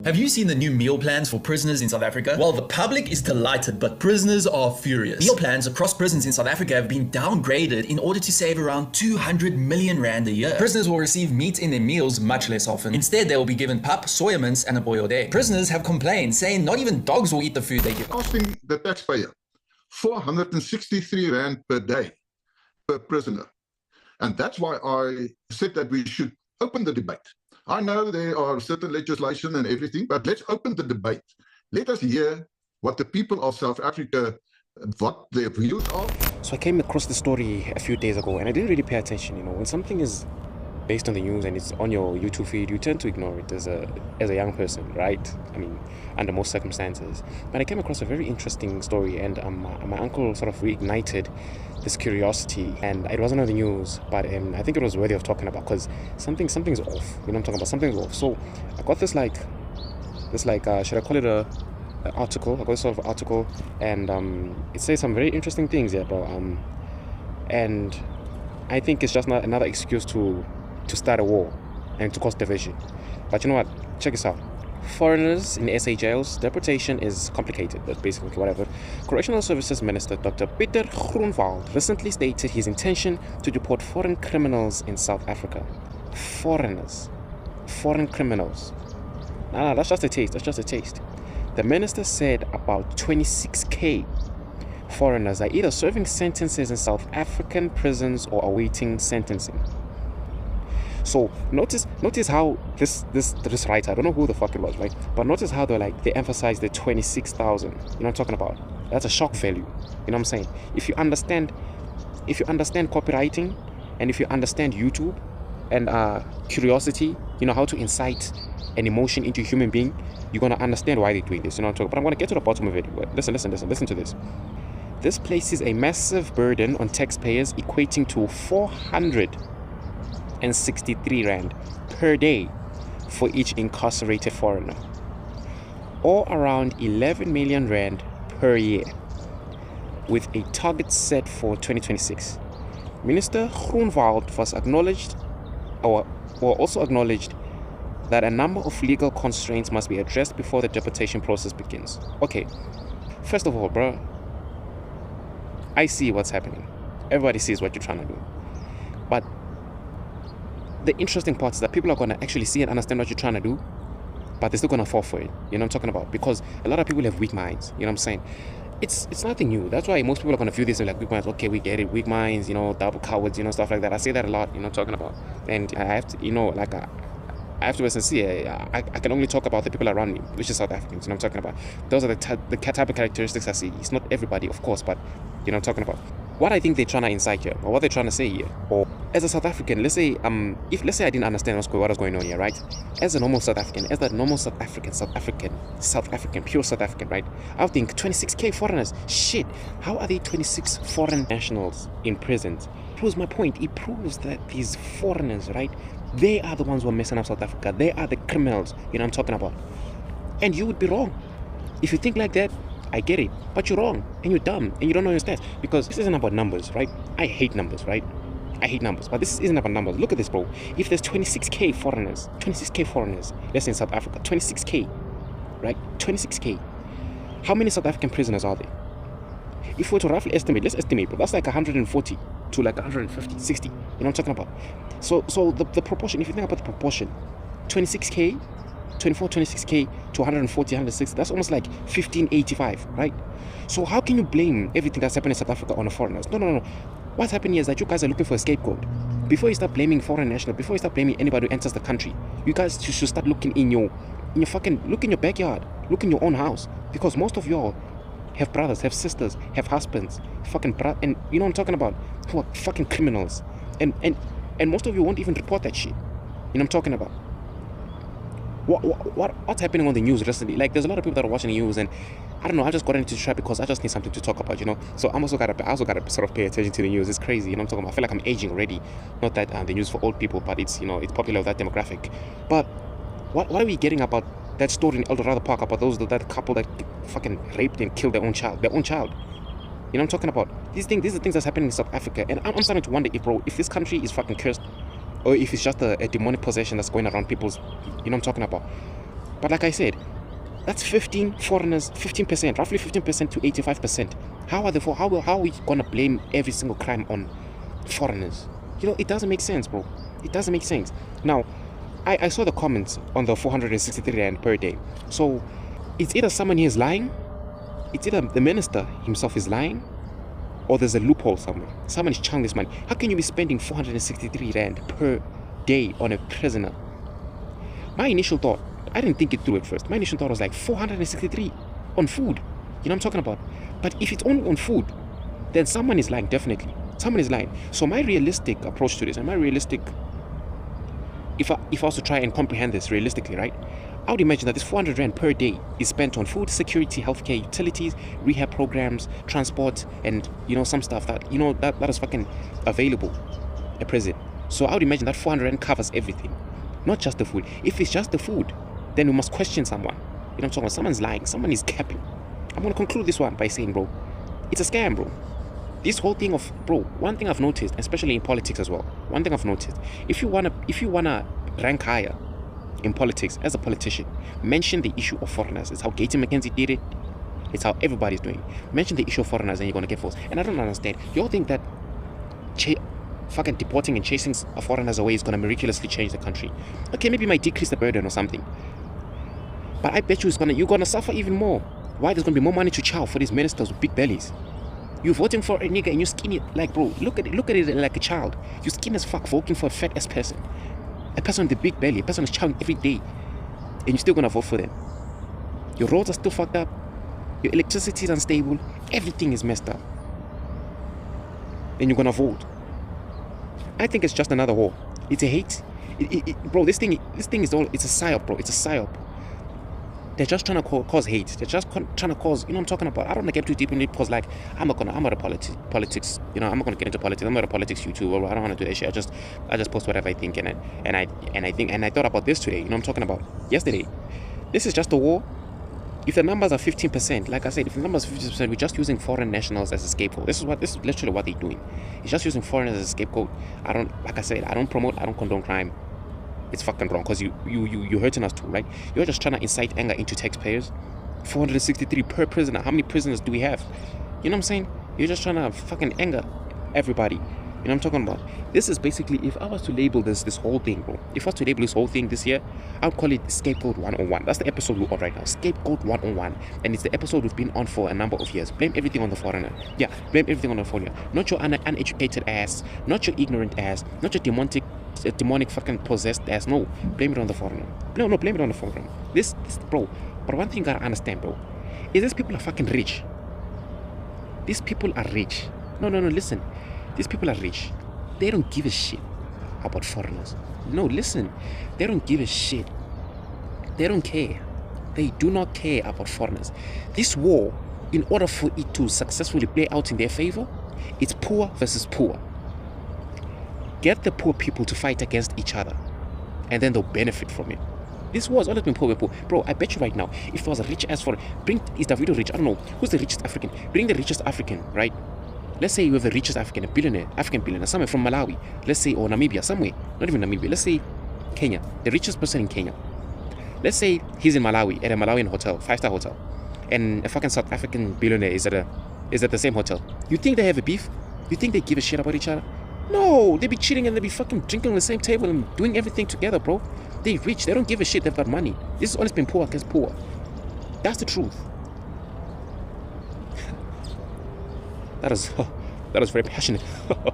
Have you seen the new meal plans for prisoners in South Africa? Well, the public is delighted, but prisoners are furious. Meal plans across prisons in South Africa have been downgraded in order to save around 200 million rand a year. Prisoners will receive meat in their meals much less often. Instead, they will be given pap, soya mince, and a boiled egg. Prisoners have complained, saying not even dogs will eat the food they give. Costing the taxpayer 463 rand per day per prisoner. And that's why I said that we should open the debate. I know there are certain legislation and everything, but let's open the debate. Let us hear what the people of South Africa, what their views are. So I came across the story a few days ago and I didn't really pay attention. When something is based on the news and it's on your YouTube feed, you tend to ignore it as a young person, right? I mean, under most circumstances. But I came across a very interesting story, and my uncle sort of reignited this curiosity, and it wasn't on the news, but I think it was worthy of talking about because something's off. I'm talking about something's off. So I got this should I call it a article? I got this sort of article, and it says some very interesting things here, bro. And I think it's just not another excuse to start a war and to cause division. But you know what? Check this out. Foreigners in SA jails, deportation is complicated, but basically whatever. Correctional Services Minister Dr. Pieter Groenewald recently stated his intention to deport foreign criminals in South Africa. Foreigners. Foreign criminals. Nah, that's just a taste. That's just a taste. The minister said about 26k foreigners are either serving sentences in South African prisons or awaiting sentencing. So notice how this writer, I don't know who the fuck it was, right? But notice how they emphasize the 26,000. You know what I'm talking about? That's a shock value. You know what I'm saying? If you understand copywriting, and if you understand YouTube and curiosity, you know how to incite an emotion into a human being, you're gonna understand why they're doing this. You know what I'm talking about? But I'm gonna get to the bottom of it. Listen to this. This places a massive burden on taxpayers equating to 463 rand per day for each incarcerated foreigner, or around 11 million rand per year, with a target set for 2026. Minister Groenewald also acknowledged that a number of legal constraints must be addressed before the deportation process begins. Okay, first of all, bro, I see what's happening. Everybody sees what you're trying to do. But the interesting part is that people are going to actually see and understand what you're trying to do, but they're still going to fall for it. You know what I'm talking about? Because a lot of people have weak minds. You know what I'm saying? It's nothing new. That's why most people are going to view this as like weak minds. Okay, we get it. Weak minds, double cowards, stuff like that. I say that a lot, you know what I'm talking about. And I have to, I have to be sincere. I can only talk about the people around me, which is South Africans. You know what I'm talking about? Those are the type of characteristics I see. It's not everybody, of course, but you know what I'm talking about. What I think they're trying to incite here, or what they're trying to say here, or as a South African, let's say I didn't understand what was going on here, right? As a normal South African, pure South African, right? I would think 26k foreigners. Shit, how are they 26 foreign nationals in prisons? Proves my point. It proves that these foreigners, right? They are the ones who are messing up South Africa. They are the criminals. You know what I'm talking about? And you would be wrong if you think like that. I get it, but you're wrong and you're dumb and you don't know your stats, because this isn't about numbers, right? I hate numbers, right? I hate numbers, but this isn't about numbers. Look at this, bro. If there's 26k foreigners, let's say in South Africa, 26k, right? 26k. How many South African prisoners are there? If we were to roughly estimate, let's estimate, bro, that's like 140 to like 150, 60. You know what I'm talking about? So the proportion, if you think about the proportion, 26k to 140, 160, that's almost like 1585, right? So how can you blame everything that's happening in South Africa on the foreigners? No. What's happening here is that you guys are looking for a scapegoat. Before you start blaming foreign national, before you start blaming anybody who enters the country, you guys should start looking in your backyard, look in your own house, because most of y'all have brothers, have sisters, have husbands, and you know what I'm talking about, who are fucking criminals, and most of you won't even report that shit. You know what I'm talking about? What's happening on the news recently? Like, there's a lot of people that are watching the news, and I don't know, I just got into the trap because I just need something to talk about, So I also gotta sort of pay attention to the news. It's crazy, you know what I'm talking about? I feel like I'm aging already. Not that the news for old people, but it's it's popular with that demographic. But what are we getting about that story in Eldorado Park about that couple that fucking raped and killed their own child? You know what I'm talking about? These are things that's happening in South Africa, and I'm starting to wonder if this country is fucking cursed, or if it's just a demonic possession that's going around people's, you know what I'm talking about. But like I said, that's 15 foreigners, 15%, roughly 15% to 85%. How are we gonna blame every single crime on foreigners? You know, it doesn't make sense, bro. It doesn't make sense. Now, I saw the comments on the 463 rand per day. So it's either someone here is lying, it's either the minister himself is lying, or there's a loophole somewhere. Someone is channeling this money. How can you be spending 463 rand per day on a prisoner? My initial thought, I didn't think it through at first. My initial thought was like 463 on food. You know what I'm talking about? But if it's only on food, then someone is lying, definitely. Someone is lying. So my realistic approach to this, and my realistic, if I was to try and comprehend this realistically, right? I would imagine that this 400 rand per day is spent on food, security, healthcare, utilities, rehab programs, transport, and, you know, some stuff that, you know, that is fucking available at prison. So I would imagine that 400 rand covers everything, not just the food. If it's just the food, then we must question someone. You know what I'm talking about? Someone's lying. Someone is capping. I'm going to conclude this one by saying, bro, it's a scam, bro. This whole thing of, bro, one thing I've noticed, especially in politics as well, one thing I've noticed, if you wanna rank higher in politics as a politician, mention the issue of foreigners. It's how Gaten McKenzie did it. It's how everybody's doing. Mention the issue of foreigners and you're gonna get votes. And I don't understand. You all think that fucking deporting and chasing foreigners away is gonna miraculously change the country? Okay, maybe it might decrease the burden or something. But I bet you're gonna suffer even more. Why? There's gonna be more money to chow for these ministers with big bellies. You're voting for a nigga and you're skinny, like, bro, look at it like a child. You're skinny as fuck voting for a fat ass person. A person with a big belly, a person who's chowing every day. And you're still gonna vote for them. Your roads are still fucked up. Your electricity is unstable. Everything is messed up. And you're gonna vote. I think it's just another war. It's a hate. Bro, this thing is all, it's a psyop, bro. It's a psyop. They're just trying to cause hate. They're just trying to cause, you know what I'm talking about? I don't want to get too deep in it because, like, I'm not a politics, you know, I'm not gonna get into politics. I'm not a politics YouTuber. I don't want to do that shit. I just post whatever I think, and I thought about this today. You know what I'm talking about? Yesterday. This is just a war. If the numbers are 15%, like I said, if the numbers are 15%, we're just using foreign nationals as a scapegoat. This is literally what they're doing. It's just using foreigners as a scapegoat. Like I said, I don't condone crime. It's fucking wrong because you're hurting us too, right? You're just trying to incite anger into taxpayers. 463 per prisoner. How many prisoners do we have? You know what I'm saying? You're just trying to fucking anger everybody. You know what I'm talking about? This is basically, if I was to label this whole thing, bro. If I was to label this whole thing this year, I would call it Scapegoat 101. That's the episode we're on right now. Scapegoat 101. And it's the episode we've been on for a number of years. Blame everything on the foreigner. Yeah, blame everything on the foreigner. Not your uneducated ass. Not your ignorant ass. Not your demonic fucking possessed ass. No, blame it on the foreigner. No, blame it on the foreigner. This bro. But one thing you gotta understand, bro, is these people are fucking rich. These people are rich. No, listen. These people are rich. They don't give a shit about foreigners. No, listen. They don't give a shit. They don't care. They do not care about foreigners. This war, in order for it to successfully play out in their favor, it's poor versus poor. Get the poor people to fight against each other, and then they'll benefit from it. This war has always been poor with poor. Bro, I bet you right now, if there was a rich ass foreign, is Davido rich? I don't know. Who's the richest African? Bring the richest African, right? Let's say you have the richest African billionaire, somewhere from Malawi, let's say, or Namibia, somewhere, not even Namibia, let's say Kenya, the richest person in Kenya. Let's say he's in Malawi, at a Malawian hotel, 5-star hotel, and a fucking South African billionaire is at the same hotel. You think they have a beef? You think they give a shit about each other? No, they be cheating and they be fucking drinking on the same table and doing everything together, bro. They rich, they don't give a shit, they've got money. This has always been poor against poor. That's the truth. That is very passionate.